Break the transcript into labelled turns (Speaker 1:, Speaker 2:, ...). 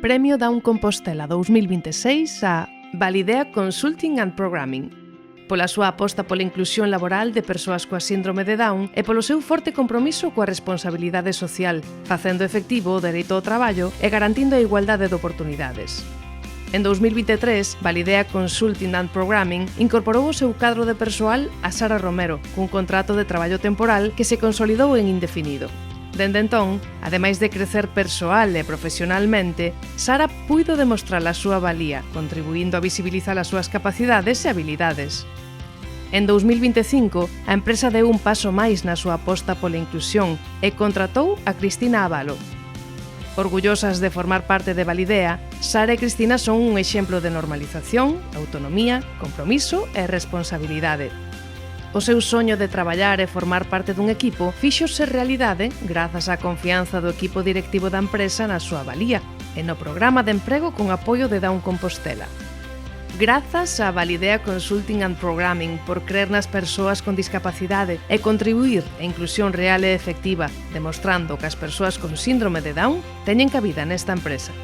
Speaker 1: Premio Down Compostela 2026 a Validea Consulting and Programming, pola súa aposta pola inclusión laboral de persoas coa síndrome de Down e polo seu forte compromiso coa responsabilidade social, facendo efectivo o dereito ao traballo e garantindo a igualdade de oportunidades. En 2023, Validea Consulting and Programming incorporou ao seu cadro de persoal a Sara Romero, cun contrato de traballo temporal que se consolidou en indefinido. Dende entón, ademais de crecer persoal e profesionalmente, Sara puido demostrar a súa valía, contribuindo a visibilizar as súas capacidades e habilidades. En 2025, a empresa deu un paso máis na súa aposta pola inclusión e contratou a Cristina Abalo. Orgullosas de formar parte de Validea, Sara e Cristina son un exemplo de normalización, autonomía, compromiso e responsabilidade. O seu soño de traballar e formar parte dun equipo fíxose realidade grazas á confianza do equipo directivo da empresa na súa valía e no programa de emprego con apoio de Down Compostela. Grazas a Validea Consulting and Programming por crer nas persoas con discapacidade e contribuir á inclusión real e efectiva, demostrando que as persoas con síndrome de Down teñen cabida nesta empresa.